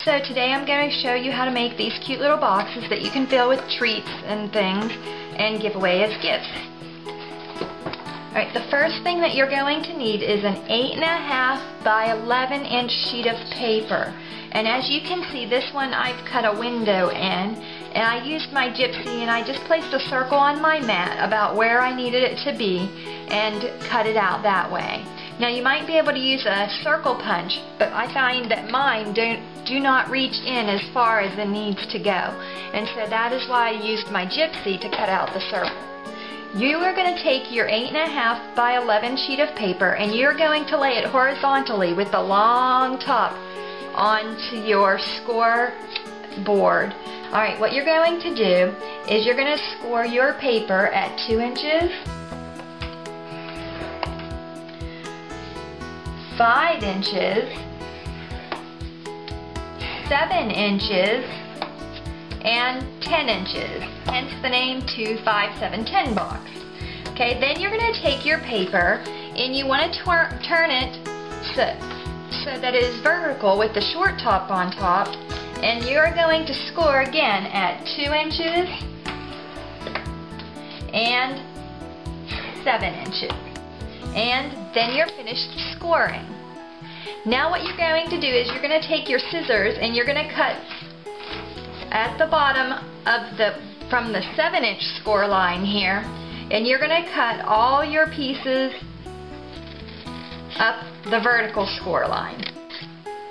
So today I'm going to show you how to make these cute little boxes that you can fill with treats and things and give away as gifts. Alright, the first thing that you're going to need is an 8.5 by 11 inch sheet of paper. And as you can see, this one I've cut a window in, and I used my gypsy and I just placed a circle on my mat about where I needed it to be and cut it out that way. Now you might be able to use a circle punch, but I find that mine do not reach in as far as it needs to go. And so that is why I used my gypsy to cut out the circle. You are going to take your 8.5 by 11 sheet of paper and you're going to lay it horizontally with the long top onto your score board. Alright, what you're going to do is you're going to score your paper at 2 inches, 5 inches, 7 inches, and 10 inches, hence the name 2, 5, 7, 10 box. Okay, then you're going to take your paper and you want to turn it so that it is vertical with the short top on top, and you're going to score again at 2 inches and 7 inches. And then you're finished scoring. Now what you're going to do is you're going to take your scissors and you're going to cut at the bottom of from the 7-inch score line here, and you're going to cut all your pieces up the vertical score line.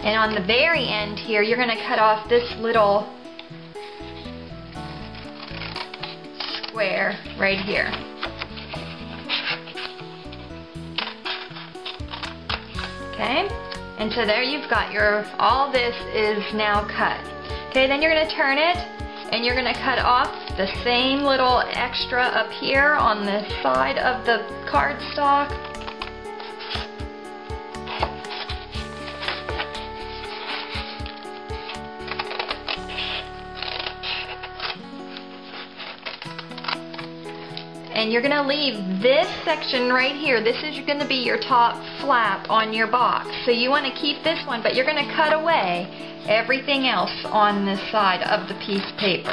And on the very end here, you're going to cut off this little square right here. Okay, and so there you've got all this is now cut. Okay, then you're going to turn it and you're going to cut off the same little extra up here on the side of the cardstock. And you're going to leave this section right here. This is going to be your top flap on your box. So you want to keep this one, but you're going to cut away everything else on this side of the piece of paper.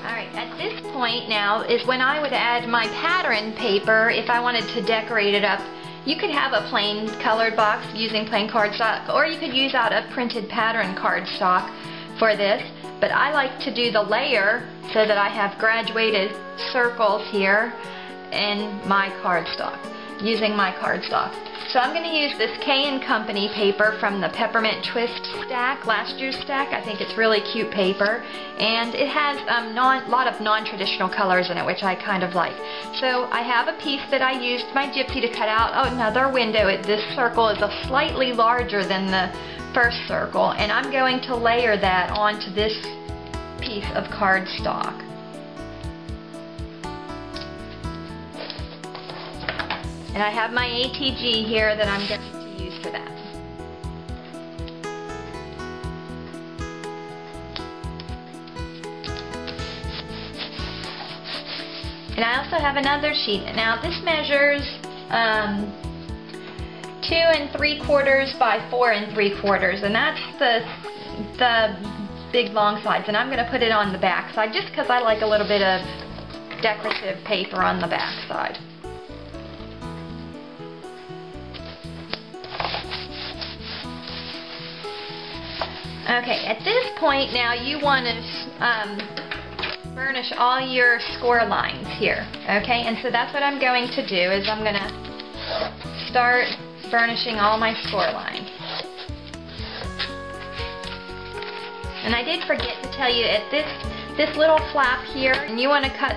Alright, at this point now is when I would add my pattern paper if I wanted to decorate it up. You could have a plain colored box using plain cardstock, or you could use out a printed pattern cardstock for this. But I like to do the layer so that I have graduated circles here in my cardstock, using my cardstock. So I'm going to use this K & Company paper from the Peppermint Twist stack, last year's stack. I think it's really cute paper, and it has a lot of non-traditional colors in it, which I kind of like. So I have a piece that I used my gypsy to cut out another window. This circle is slightly larger than the first circle, and I'm going to layer that onto this piece of cardstock. And I have my ATG here that I'm going to use for that. And I also have another sheet. Now this measures 2 3/4 by 4 3/4, and that's the big long sides. And I'm going to put it on the back side just because I like a little bit of decorative paper on the back side. Okay, at this point now you want to burnish all your score lines here. Okay, and so that's what I'm going to do, is I'm going to start burnishing all my score lines. And I did forget to tell you, at this little flap here, and you want to cut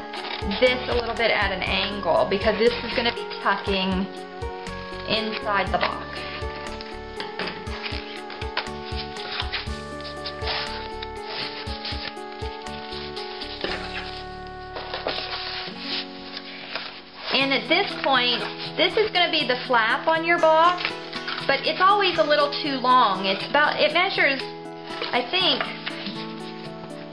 this a little bit at an angle because this is going to be tucking inside the box. And at this point, this is going to be the flap on your box, but it's always a little too long. It measures, I think,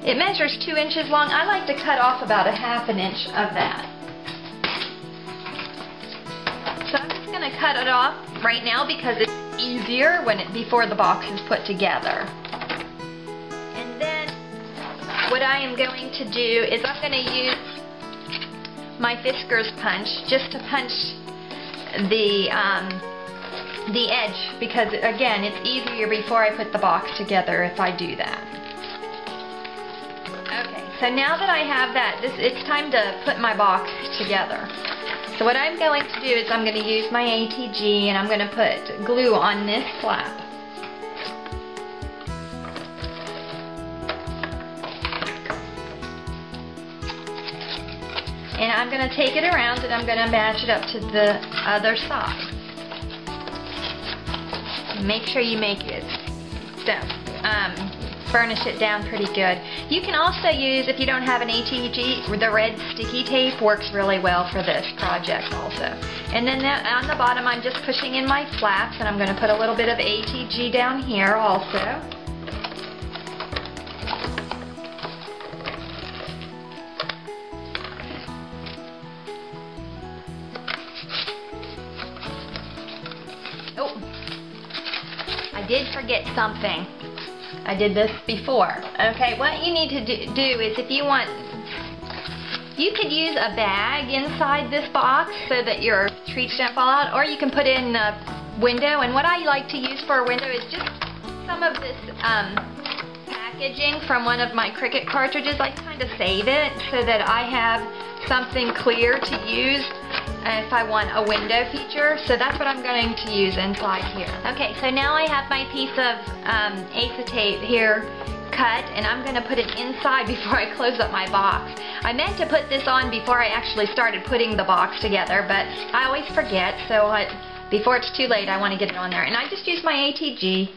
it measures 2 inches long. I like to cut off about 1/2 inch of that. So I'm just going to cut it off right now because it's easier before the box is put together. And then what I am going to do is I'm going to use my Fiskars punch just to punch the edge, because again, it's easier before I put the box together if I do that. Okay, so now that I have that, it's time to put my box together. So what I'm going to do is I'm going to use my ATG and I'm going to put glue on this flap. And I'm going to take it around and I'm going to match it up to the other side. Make sure you make it burnish it down pretty good. You can also use, if you don't have an ATG, the red sticky tape works really well for this project also. And then on the bottom I'm just pushing in my flaps, and I'm going to put a little bit of ATG down here also. I did forget something. I did this before. Okay, what you need to do is, if you want, you could use a bag inside this box so that your treats don't fall out, or you can put it in a window. And what I like to use for a window is just some of this packaging from one of my Cricut cartridges. I kind of save it so that I have something clear to use if I want a window feature. So that's what I'm going to use inside here. Okay, so now I have my piece of acetate here cut, and I'm going to put it inside before I close up my box. I meant to put this on before I actually started putting the box together, but I always forget, so before it's too late I want to get it on there. And I just use my ATG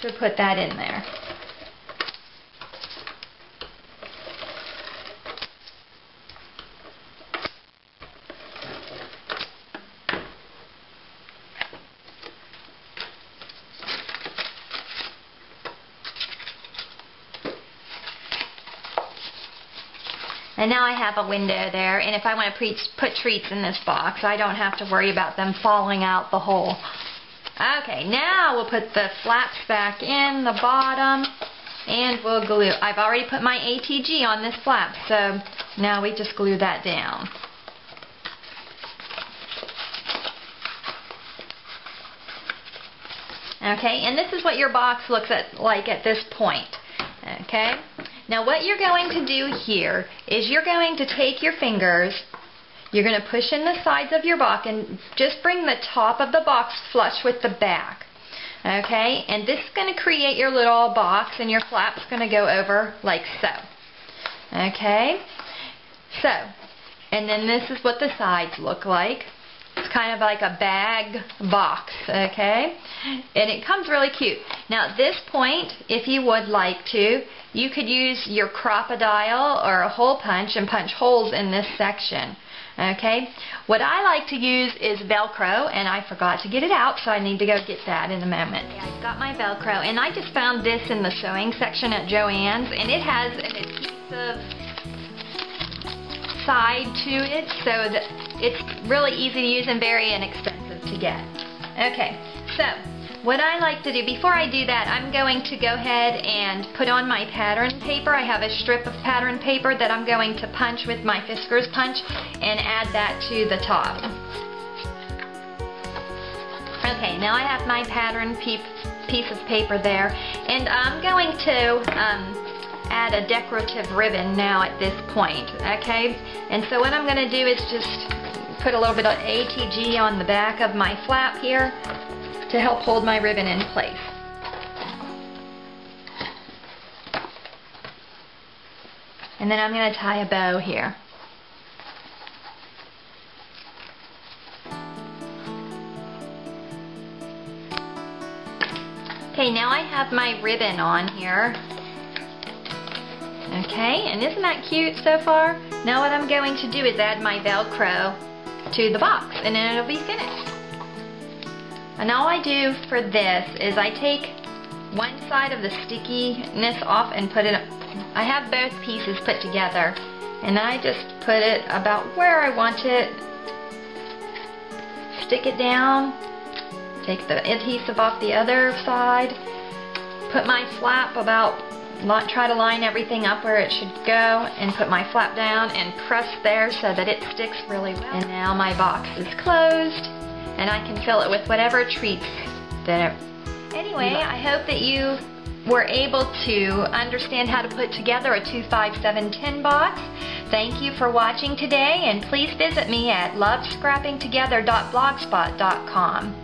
to put that in there. And now I have a window there, and if I want to put treats in this box, I don't have to worry about them falling out the hole. Okay, now we'll put the flaps back in the bottom, and we'll glue. I've already put my ATG on this flap, so now we just glue that down. Okay, and this is what your box looks like at this point. Okay. Now what you're going to do here is you're going to take your fingers, you're going to push in the sides of your box and just bring the top of the box flush with the back. Okay, and this is going to create your little box, and your flap's going to go over like so. Okay, so, and then this is what the sides look like. It's kind of like a bag box, okay? And it comes really cute. Now at this point, if you would like to, you could use your crocodile or a hole punch and punch holes in this section, okay? What I like to use is Velcro, and I forgot to get it out, so I need to go get that in a moment. Okay, I've got my Velcro, and I just found this in the sewing section at Joann's, and it has an adhesive side to it, so that it's really easy to use and very inexpensive to get. Okay, so what I like to do, before I do that, I'm going to go ahead and put on my pattern paper. I have a strip of pattern paper that I'm going to punch with my Fiskars punch and add that to the top. Okay, now I have my pattern piece of paper there, and I'm going to add a decorative ribbon now at this point, okay? And so what I'm going to do is just put a little bit of ATG on the back of my flap here to help hold my ribbon in place. And then I'm going to tie a bow here. Okay, now I have my ribbon on here. Okay, and isn't that cute so far? Now what I'm going to do is add my Velcro to the box, and then it'll be finished. And all I do for this is I take one side of the stickiness off and put it, I have both pieces put together, and I just put it about where I want it, stick it down, Take the adhesive off the other side. Put my flap try to line everything up where it should go, and put my flap down and press there so that it sticks really well. And now my box is closed, and I can fill it with whatever treats that. Anyway, I hope that you were able to understand how to put together a 2, 5, 7, 10 box. Thank you for watching today, and please visit me at lovescrappingtogether.blogspot.com.